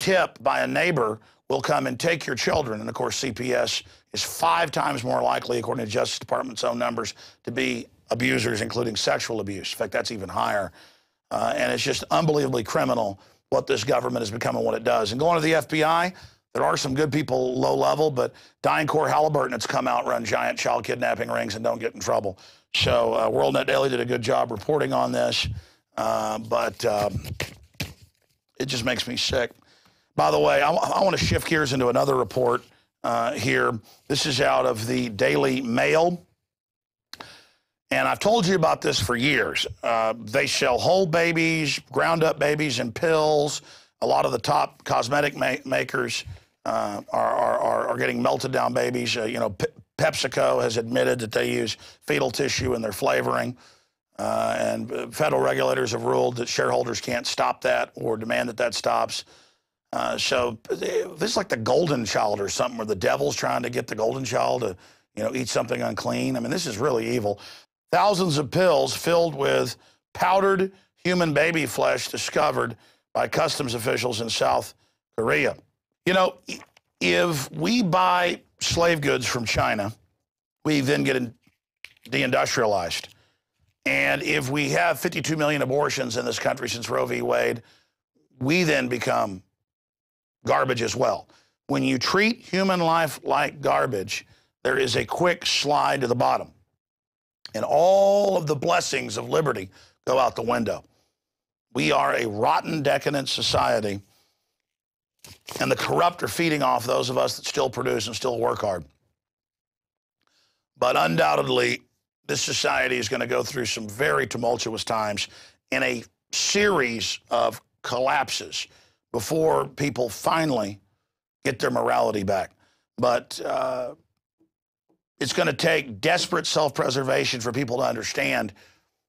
tip by a neighbor will come and take your children. And of course, CPS is 5 times more likely, according to Justice Department's own numbers, to be abusers, including sexual abuse. In fact, that's even higher. And it's just unbelievably criminal what this government has become and what it does. And going to the FBI, there are some good people low level, but DynCorp Halliburton has come out, run giant child kidnapping rings, and don't get in trouble. So WorldNet Daily did a good job reporting on this, but it just makes me sick. By the way, I want to shift gears into another report here. This is out of the Daily Mail. And I've told you about this for years. They sell whole babies, ground up babies in pills. A lot of the top cosmetic makers are getting melted down babies. You know, PepsiCo has admitted that they use fetal tissue in their flavoring. And federal regulators have ruled that shareholders can't stop that or demand that that stops. So this is like the golden child or something, where the devil's trying to get the golden child to, you know, eat something unclean. I mean, this is really evil. Thousands of pills filled with powdered human baby flesh discovered by customs officials in South Korea. You know, if we buy slave goods from China, we then get deindustrialized. And if we have 52 million abortions in this country since Roe v. Wade, we then become garbage as well. When you treat human life like garbage, there is a quick slide to the bottom. And all of the blessings of liberty go out the window. We are a rotten, decadent society, and the corrupt are feeding off those of us that still produce and still work hard. But undoubtedly, this society is going to go through some very tumultuous times in a series of collapses before people finally get their morality back. But it's going to take desperate self-preservation for people to understand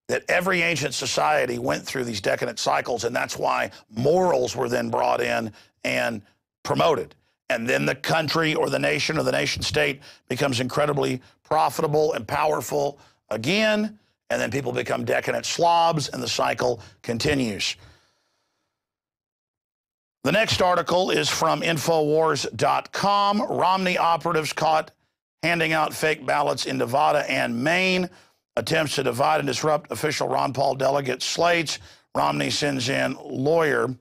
that every ancient society went through these decadent cycles, and that's why morals were then brought in and promoted. And then the country or the nation state becomes incredibly profitable and powerful again, and then people become decadent slobs, and the cycle continues. The next article is from INFOWARS.com. Romney operatives caught handing out fake ballots in Nevada and Maine. Attempts to divide and disrupt official Ron Paul delegate slates. Romney sends in lawyer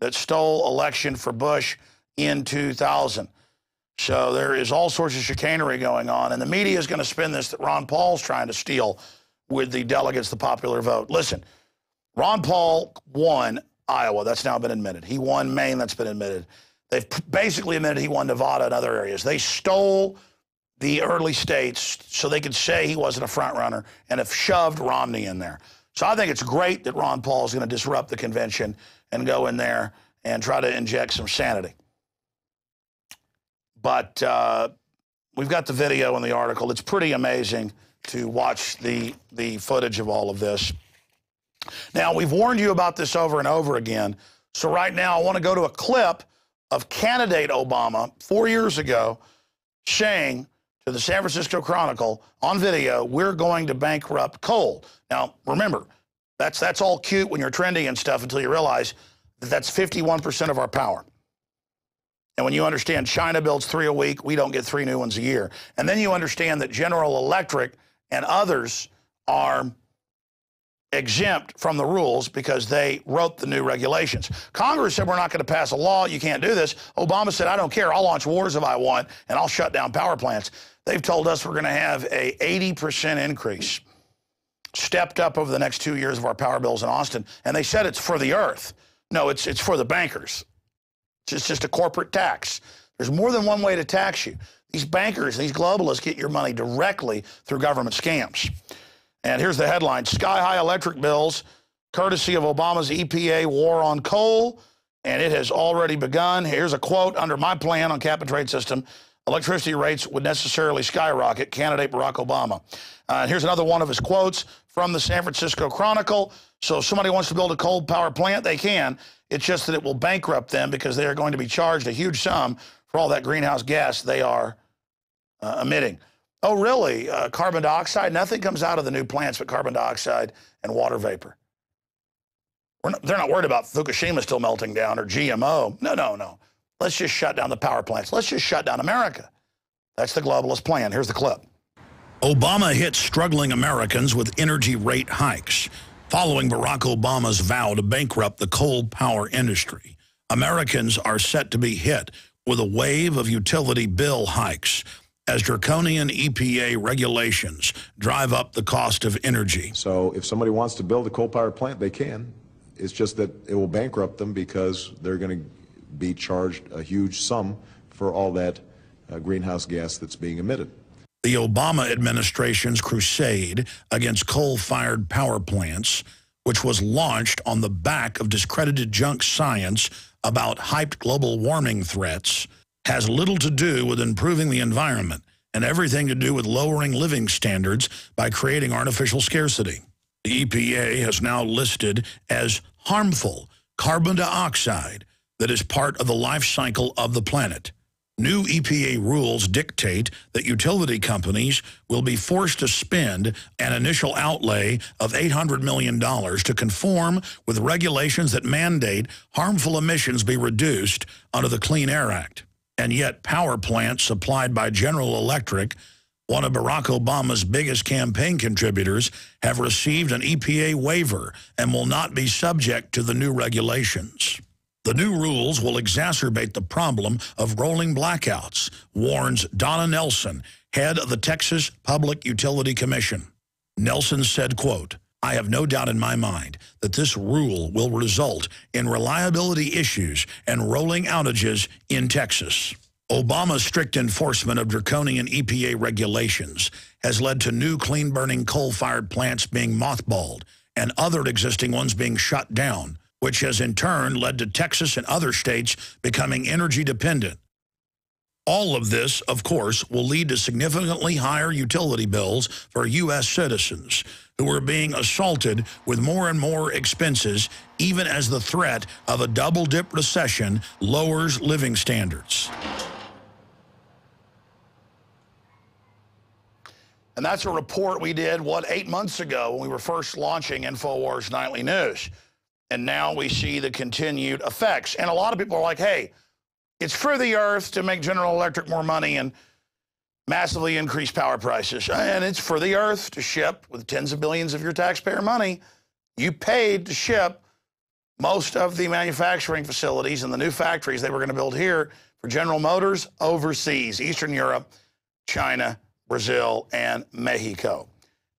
that stole election for Bush in 2000. So there is all sorts of chicanery going on, and the media is going to spin this that Ron Paul's trying to steal with the delegates the popular vote. Listen, Ron Paul won Iowa. That's now been admitted. He won Maine. That's been admitted. They've basically admitted he won Nevada and other areas. They stole the early states so they could say he wasn't a front runner and have shoved Romney in there. So I think it's great that Ron Paul is going to disrupt the convention and go in there and try to inject some sanity. But we've got the video in the article. It's pretty amazing to watch the footage of all of this. Now, we've warned you about this over and over again. So right now, I want to go to a clip of candidate Obama 4 years ago saying to the San Francisco Chronicle on video, we're going to bankrupt coal. Now, remember, that's all cute when you're trending and stuff until you realize that that's 51% of our power. And when you understand China builds 3 a week, we don't get 3 new ones a year. And then you understand that General Electric and others are exempt from the rules because they wrote the new regulations. Congress said we're not going to pass a law. You can't do this. Obama said, I don't care. I'll launch wars if I want, and I'll shut down power plants. They've told us we're going to have a 80% increase stepped up over the next 2 years of our power bills in Austin. And they said it's for the earth. No, it's for the bankers. It's just a corporate tax. There's more than one way to tax you. These bankers, these globalists get your money directly through government scams. And here's the headline: sky-high electric bills, courtesy of Obama's EPA war on coal, and it has already begun. Here's a quote: under my plan on cap-and-trade system, electricity rates would necessarily skyrocket, candidate Barack Obama. Here's another one of his quotes from the San Francisco Chronicle. So if somebody wants to build a coal power plant, they can. It's just that it will bankrupt them because they are going to be charged a huge sum for all that greenhouse gas they are emitting. Oh, really? Carbon dioxide? Nothing comes out of the new plants but carbon dioxide and water vapor. They're not worried about Fukushima still melting down or GMO. No, no, no. Let's just shut down the power plants. Let's just shut down America. That's the globalist plan. Here's the clip. Obama hit struggling Americans with energy rate hikes. Following Barack Obama's vow to bankrupt the coal power industry, Americans are set to be hit with a wave of utility bill hikes as draconian EPA regulations drive up the cost of energy. So if somebody wants to build a coal power plant, they can. It's just that it will bankrupt them because they're going to be charged a huge sum for all that greenhouse gas that's being emitted. The Obama administration's crusade against coal-fired power plants, which was launched on the back of discredited junk science about hyped global warming threats, has little to do with improving the environment and everything to do with lowering living standards by creating artificial scarcity. The EPA has now listed as harmful carbon dioxide that is part of the life cycle of the planet. New EPA rules dictate that utility companies will be forced to spend an initial outlay of $800 million to conform with regulations that mandate harmful emissions be reduced under the Clean Air Act. And yet power plants supplied by General Electric, one of Barack Obama's biggest campaign contributors, have received an EPA waiver and will not be subject to the new regulations. The new rules will exacerbate the problem of rolling blackouts, warns Donna Nelson, head of the Texas Public Utility Commission. Nelson said, quote, "I have no doubt in my mind that this rule will result in reliability issues and rolling outages in Texas." Obama's strict enforcement of draconian EPA regulations has led to new clean-burning coal-fired plants being mothballed and other existing ones being shut down, which has in turn led to Texas and other states becoming energy dependent. All of this, of course, will lead to significantly higher utility bills for U.S. citizens who are being assaulted with more and more expenses, even as the threat of a double-dip recession lowers living standards. And that's a report we did, 8 months ago when we were first launching INFOWARS Nightly News. And now we see the continued effects. And a lot of people are like, hey, it's for the earth to make General Electric more money and massively increase power prices. And it's for the earth to ship with tens of billions of your taxpayer money. You paid to ship most of the manufacturing facilities and the new factories they were going to build here for General Motors overseas, Eastern Europe, China, Brazil, and Mexico.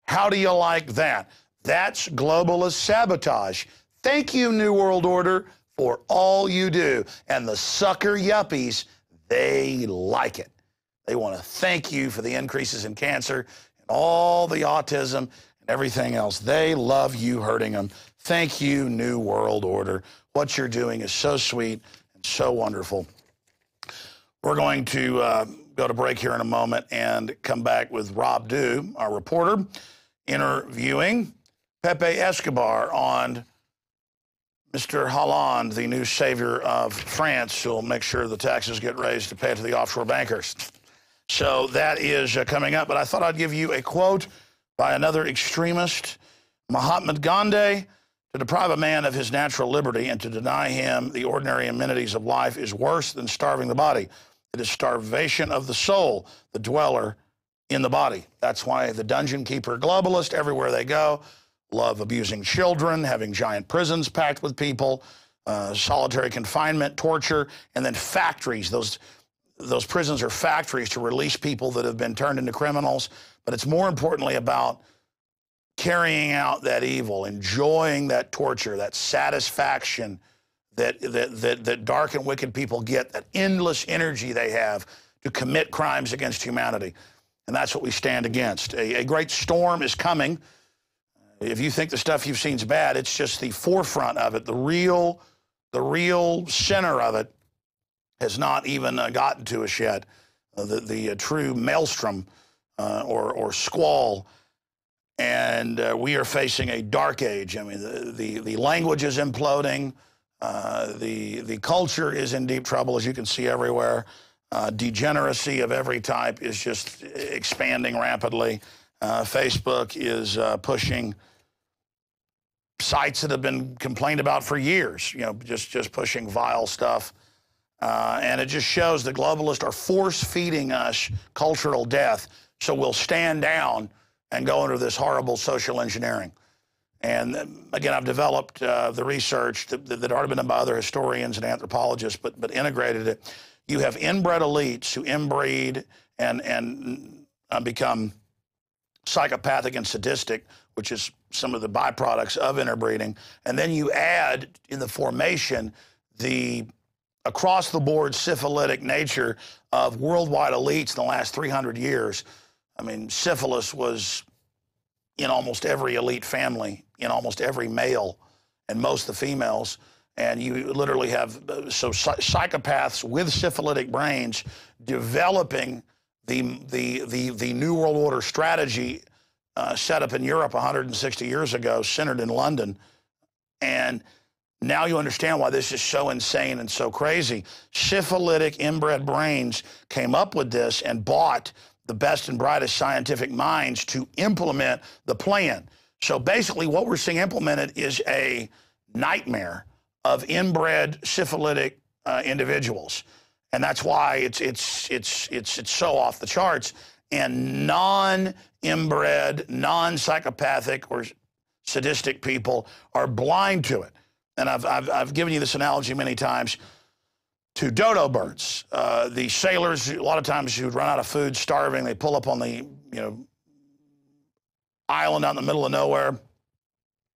How do you like that? That's globalist sabotage. Thank you, New World Order, for all you do. And the sucker yuppies, they like it. They want to thank you for the increases in cancer and all the autism and everything else. They love you hurting them. Thank you, New World Order. What you're doing is so sweet and so wonderful. We're going to go to break here in a moment and come back with Rob Dew, our reporter, interviewing Pepe Escobar on Mr. Hollande, the new savior of France, who will make sure the taxes get raised to pay to the offshore bankers. So that is coming up. But I thought I'd give you a quote by another extremist, Mahatma Gandhi. To deprive a man of his natural liberty and to deny him the ordinary amenities of life is worse than starving the body. It is starvation of the soul, the dweller in the body. That's why the dungeon keeper globalist, everywhere they go, love abusing children, having giant prisons packed with people, solitary confinement, torture, and then factories. Those prisons are factories to release people that have been turned into criminals. But it's more importantly about carrying out that evil, enjoying that torture, that satisfaction that dark and wicked people get, that endless energy they have to commit crimes against humanity. And that's what we stand against. A great storm is coming. If you think the stuff you've seen is bad, it's just the forefront of it. The real center of it has not even gotten to us yet. The true maelstrom or squall. And we are facing a dark age. I mean, the language is imploding. The culture is in deep trouble, as you can see everywhere. Degeneracy of every type is just expanding rapidly. Facebook is pushing sites that have been complained about for years, you know, just pushing vile stuff. And it just shows the globalists are force-feeding us cultural death, so we'll stand down and go into this horrible social engineering. And again, I've developed the research that had already been done by other historians and anthropologists, but integrated it. You have inbred elites who inbreed and become psychopathic and sadistic, which is some of the byproducts of interbreeding. And then you add in the formation the across-the-board syphilitic nature of worldwide elites in the last 300 years. I mean, syphilis was in almost every elite family, in almost every male, and most of the females. And you literally have psychopaths with syphilitic brains developing the New World Order strategy set up in Europe 160 years ago, centered in London. And now you understand why this is so insane and so crazy. Syphilitic inbred brains came up with this and bought the best and brightest scientific minds to implement the plan. So basically what we're seeing implemented is a nightmare of inbred syphilitic individuals. And that's why it's so off the charts. And non-inbred, non-psychopathic or sadistic people are blind to it. And I've given you this analogy many times to dodo birds. The sailors, a lot of times who'd run out of food, starving, they pull up on the island out in the middle of nowhere,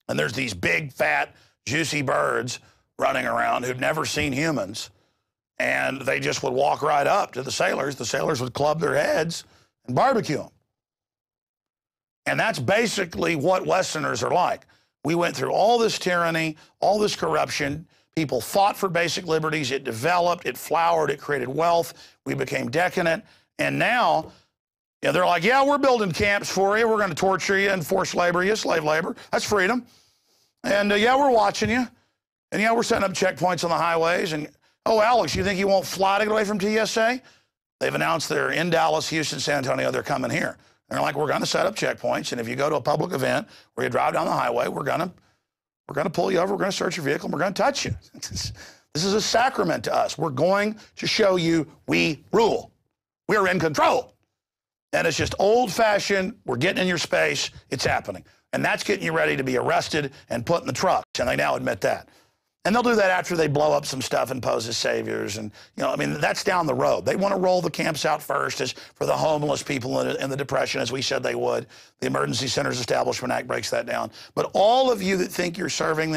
and there's these big, fat, juicy birds running around who'd never seen humans, and they just would walk right up to the sailors. The sailors would club their heads and barbecue them. And that's basically what Westerners are like. We went through all this tyranny, all this corruption. People fought for basic liberties. It developed, it flowered, it created wealth. We became decadent. And now, they're like, yeah, we're building camps for you. We're going to torture you and force labor you, slave labor. That's freedom. And yeah, we're watching you. And yeah, we're setting up checkpoints on the highways. And, oh, Alex, you think you won't fly to get away from TSA? They've announced they're in Dallas, Houston, San Antonio. They're coming here. And they're like, we're going to set up checkpoints. And if you go to a public event where you drive down the highway, we're going to pull you over. We're going to search your vehicle. And we're going to touch you. This is a sacrament to us. We're going to show you we rule. We're in control. And it's just old-fashioned. We're getting in your space. It's happening. And that's getting you ready to be arrested and put in the trucks. And they now admit that. And they'll do that after they blow up some stuff and pose as saviors. And, I mean, that's down the road. They want to roll the camps out first as for the homeless people in the Depression, as we said they would. The Emergency Centers Establishment Act breaks that down. But all of you that think you're serving